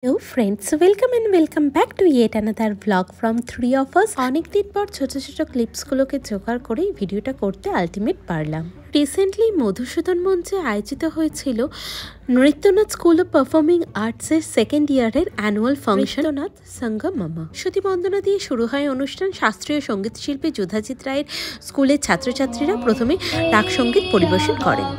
Hello friends, welcome and welcome back to yet another vlog from three of us. অনেক দিন পর ছোট ছোট ক্লিপসগুলোকে জোগাড় করে ভিডিওটা করতে আলটিমেট পারলাম। রিসেন্টলি মধুসূদন মঞ্চে আয়োজিত হয়েছিল নৃত্যনাথ স্কুল অফ পারফর্মিং আর্টসের সেকেন্ড ইয়ারের অ্যানুয়াল ফাংশন নৃত্যনাথ সঙ্গমম। শ্রুতি বন্দনা দিয়ে শুরু হয় অনুষ্ঠান। শাস্ত্রীয় সঙ্গীত শিল্পী যোধাজিৎ রায়ের স্কুলের ছাত্রছাত্রীরা প্রথমে রাগ সঙ্গীত পরিবেশন করেন।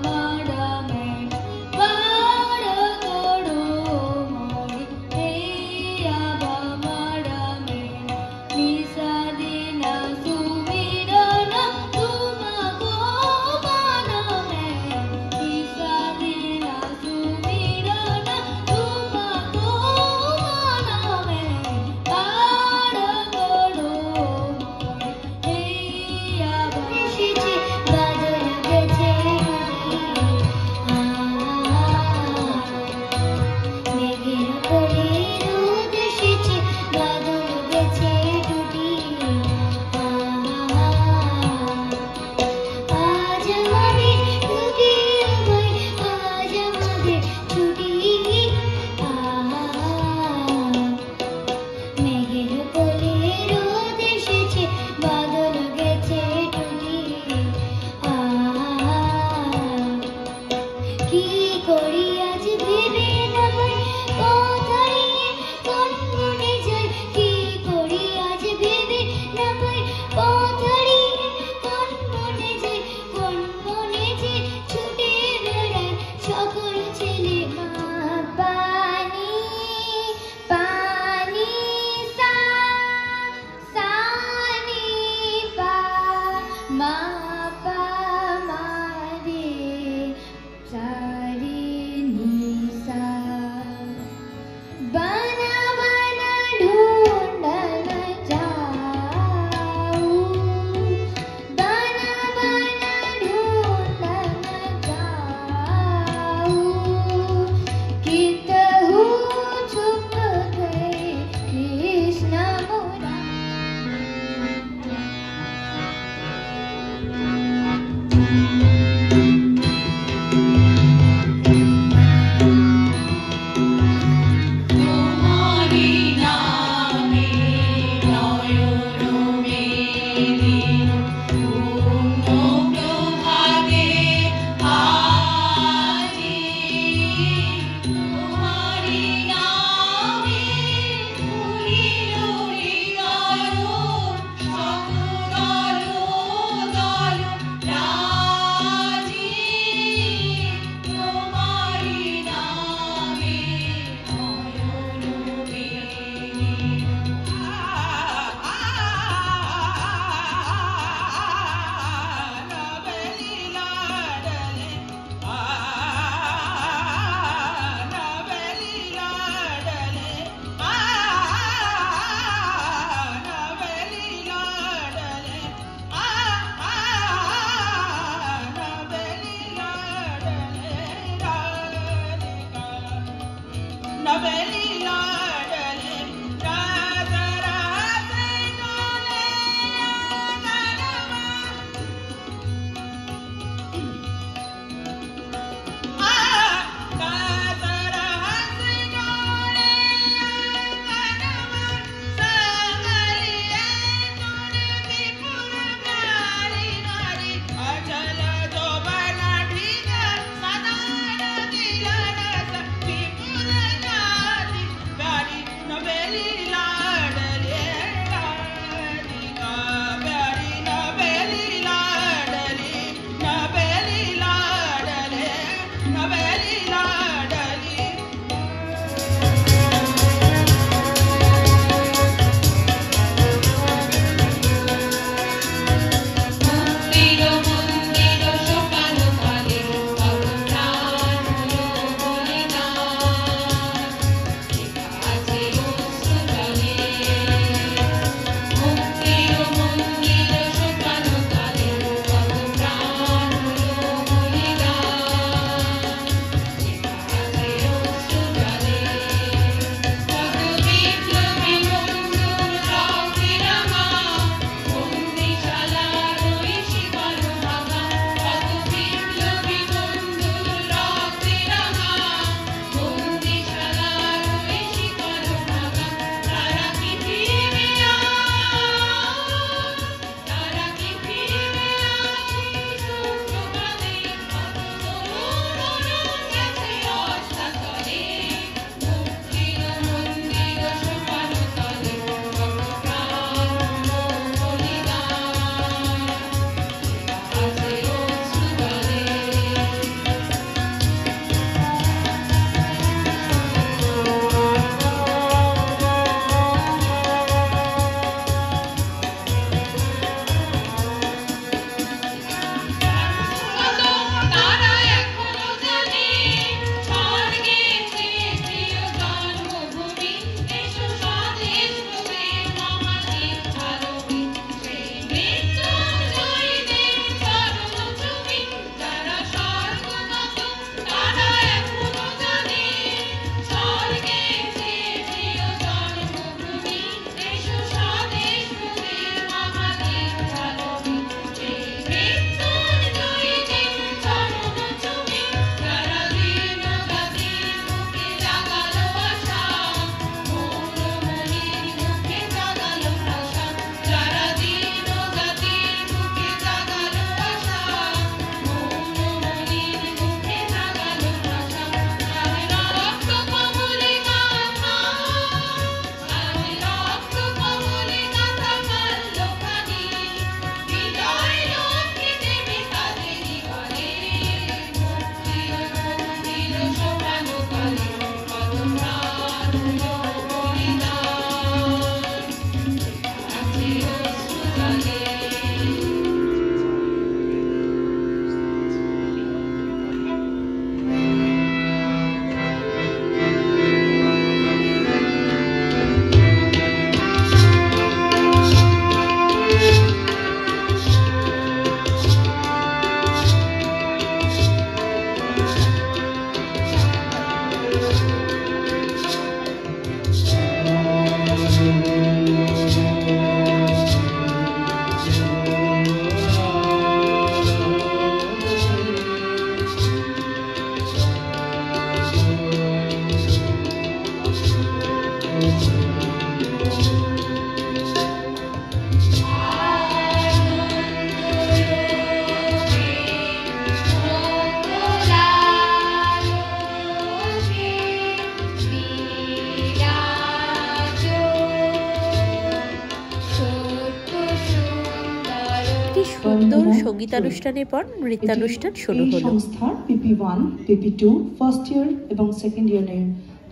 সুন্দর সঙ্গীতানুষ্ঠানের পর নৃত্যানুষ্ঠান শুরু হলো। সংস্থার PP1, PP2 ফার্স্ট ইয়ার এবং সেকেন্ড ইয়ারের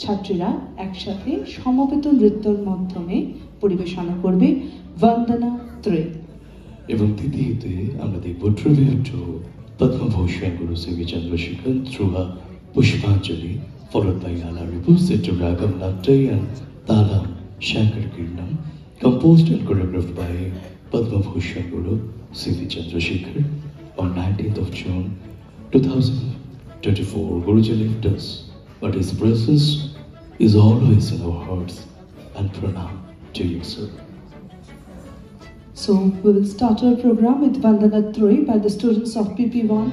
ছাত্রীরা একসাথে সমবেত নৃত্যের মাধ্যমে পরিবেশনা করবে বন্দনা ত্রয়ী। এবং দ্বিতীয়তে আমরা দেখব tribute to Padma Bhushan Guru CV Chandrasekhar through a Pushpanjali followed by Lala Ripused to Ragam Nattay and Talam Shankar Kirnam, composed and choreographed by Padmabhushan Guru C.V. Chandrasekhar on 19th of June 2024. Guruji left us, but his presence is always in our hearts, and pranam to you, sir. So we will start our program with Vandana Troy by the students of PP1.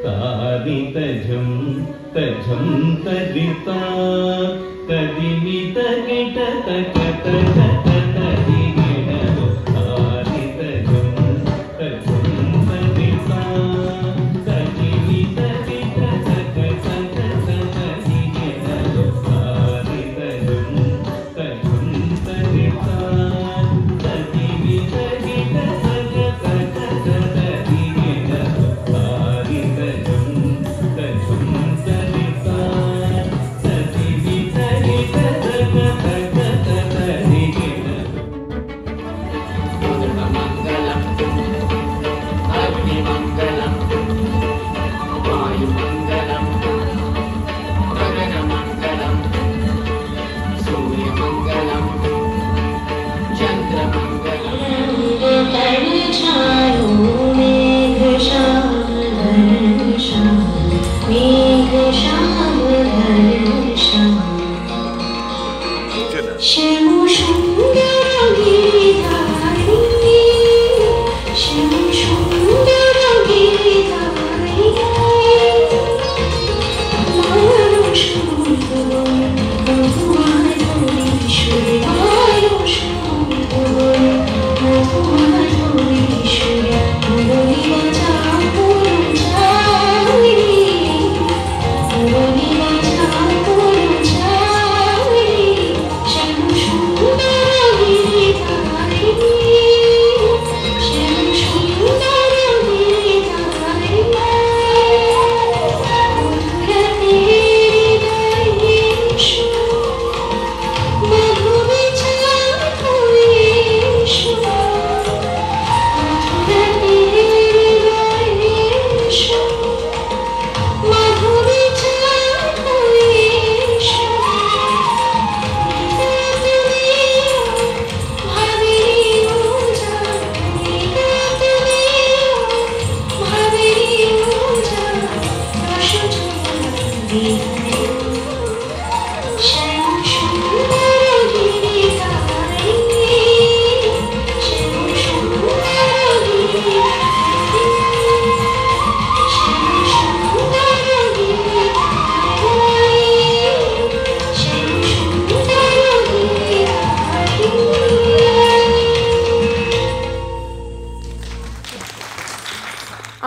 तादितझं तझं तदिता तदिमित गिट तक तक तदिगिणो तादितझं तझं तदिता तदिमित गिट तक तक तदिगिणो तादितझं तझं तदिता तदिमित गिट तक तक तदिगिणो तादितझं तझं तदिता तदिमित गिट तक तक तदिगिणो मंगलम अग्निमंगलम वायुमंगलम गगनमंगलम सूर्यमंगलम শ্যাম সুন্দর গিরিধারী শ্যাম সুন্দর গিরিধারী মানুষ মধুমায় ধরেশ্বরী মানুষ মধুমায় ধরেশ্বরী মুরলী বাজাও পুরো চাই মুরলী বাজাও পুরো চাই শ্যাম সুন্দর গিরিধারী শ্যাম সুন্দর গিরিধারী মধুরাতে হৃদয়ে এসো মাধবী চাঁদ হয়ে এসো মধুরাতে হৃদয়ে এসো মাধবী চাঁদ হয়ে এসো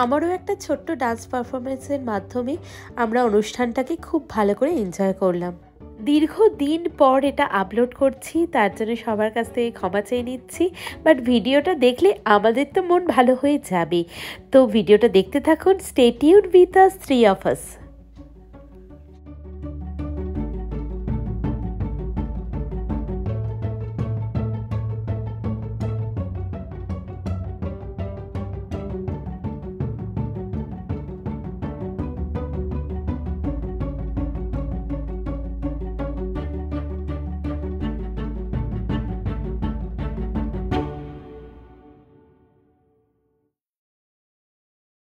আমারও একটা ছোট্ট ডান্স পারফরমেন্সের মাধ্যমে আমরা অনুষ্ঠানটাকে খুব ভালো করে এনজয় করলাম। দীর্ঘদিন পর এটা আপলোড করছি, তার জন্য সবার কাছ থেকে ক্ষমা চেয়ে নিচ্ছি, বাট ভিডিওটা দেখলে আমাদের তো মন ভালো হয়ে যাবে। তো ভিডিওটা দেখতে থাকুন, stay tuned with us, 3 of us।